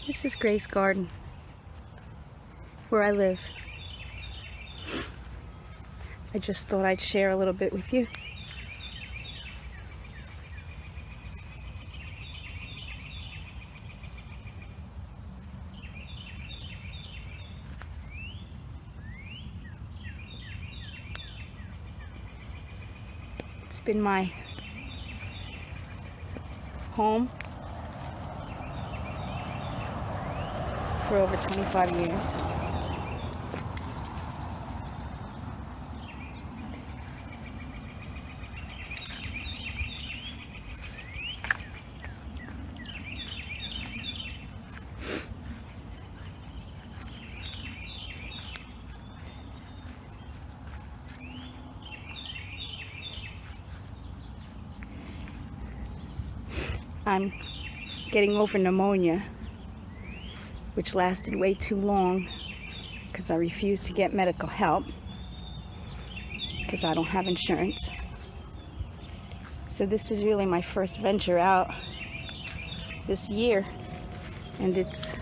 This is Gracegarden, where I live. I just thought I'd share a little bit with you. It's been my home for over 25 years. I'm getting over pneumonia, which lasted way too long because I refused to get medical help because I don't have insurance. So this is really my first venture out this year, and it's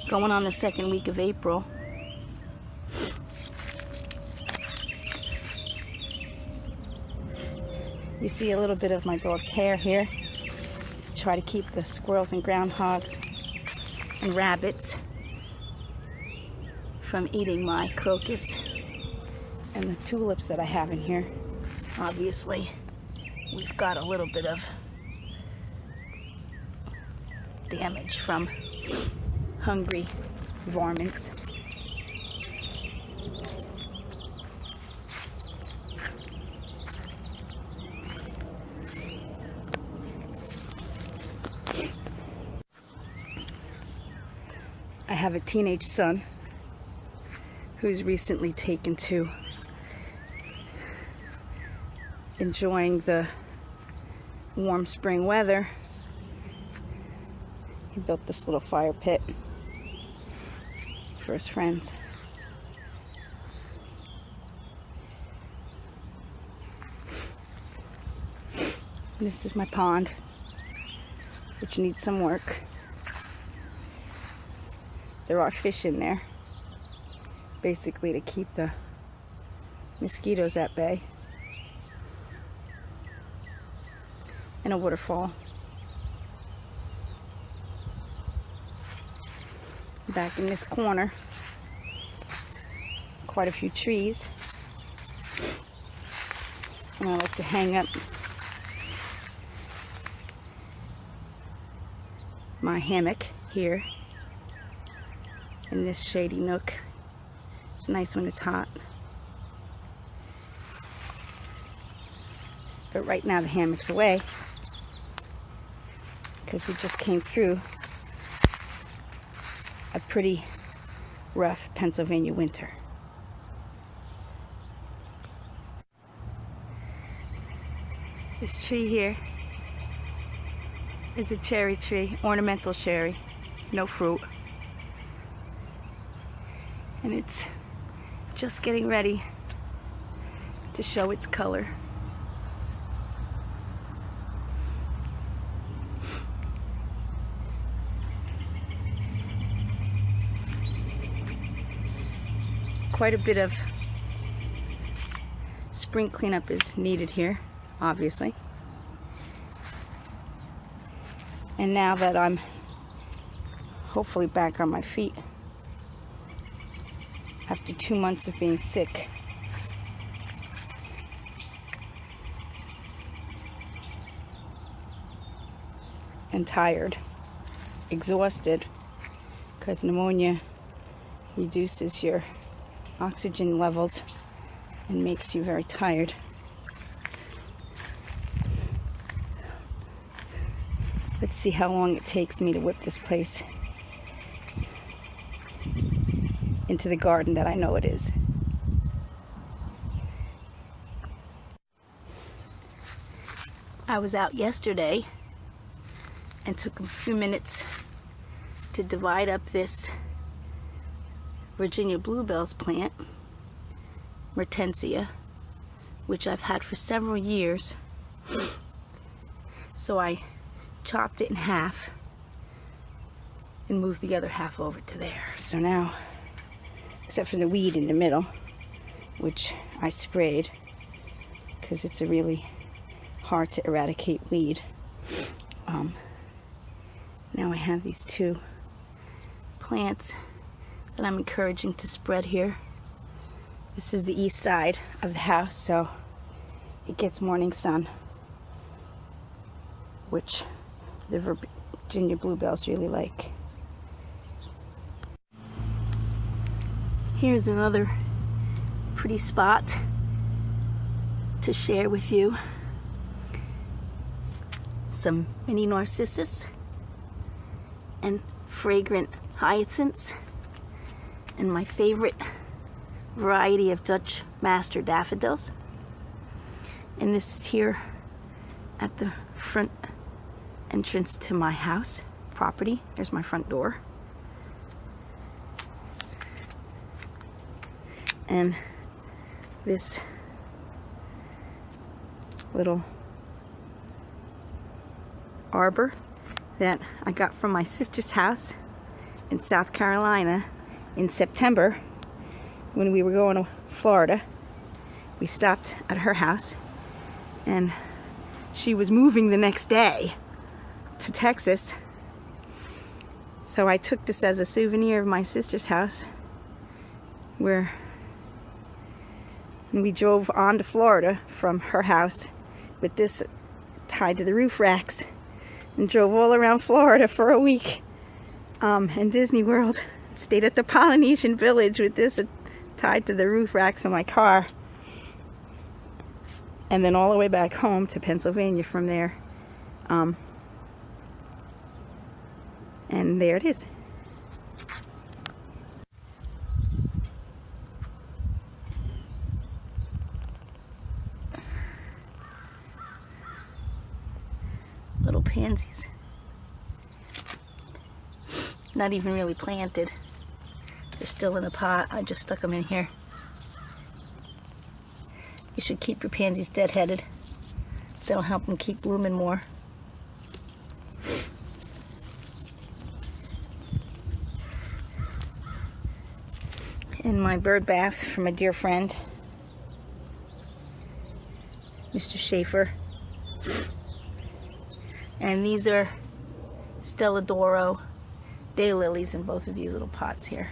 going on the second week of April. You see a little bit of my dog's hair here. Try to keep the squirrels and groundhogs and rabbits from eating my crocus and the tulips that I have in here. Obviously, we've got a little bit of damage from hungry varmints. I have a teenage son who's recently taken to enjoying the warm spring weather. He built this little fire pit for his friends. This is my pond, which needs some work. There are fish in there, basically to keep the mosquitoes at bay. And a waterfall. Back in this corner, quite a few trees. And I like to hang up my hammock here in this shady nook. It's nice when it's hot. But right now the hammock's away because we just came through a pretty rough Pennsylvania winter. This tree here is a cherry tree, ornamental cherry, no fruit. And it's just getting ready to show its color. Quite a bit of spring cleanup is needed here, obviously. And now that I'm hopefully back on my feet after 2 months of being sick, and tired, exhausted, because pneumonia reduces your oxygen levels and makes you very tired. Let's see how long it takes me to whip this place into the garden that I know it is. I was out yesterday and took a few minutes to divide up this Virginia bluebells plant, Mertensia, which I've had for several years. So I chopped it in half and moved the other half over to there. So now, except for the weed in the middle, which I sprayed because it's a really hard to eradicate weed. Now I have these two plants that I'm encouraging to spread here. This is the east side of the house, so it gets morning sun, which the Virginia bluebells really like. Here's another pretty spot to share with you. Some mini narcissus and fragrant hyacinths, and my favorite variety of Dutch master daffodils. And this is here at the front entrance to my house property. There's my front door. And this little arbor that I got from my sister's house in South Carolina in September when we were going to Florida. We stopped at her house and she was moving the next day to Texas. So I took this as a souvenir of my sister's house, where we drove on to Florida from her house with this tied to the roof racks and drove all around Florida for a week, and Disney World. Stayed at the Polynesian Village with this tied to the roof racks of my car, and then all the way back home to Pennsylvania from there. And there it is. Little pansies. Not even really planted. They're still in a pot. I just stuck them in here. You should keep your pansies deadheaded. That'll help them keep blooming more. And my bird bath from a dear friend, Mr. Schaefer. And these are Stella D'Oro daylilies in both of these little pots here.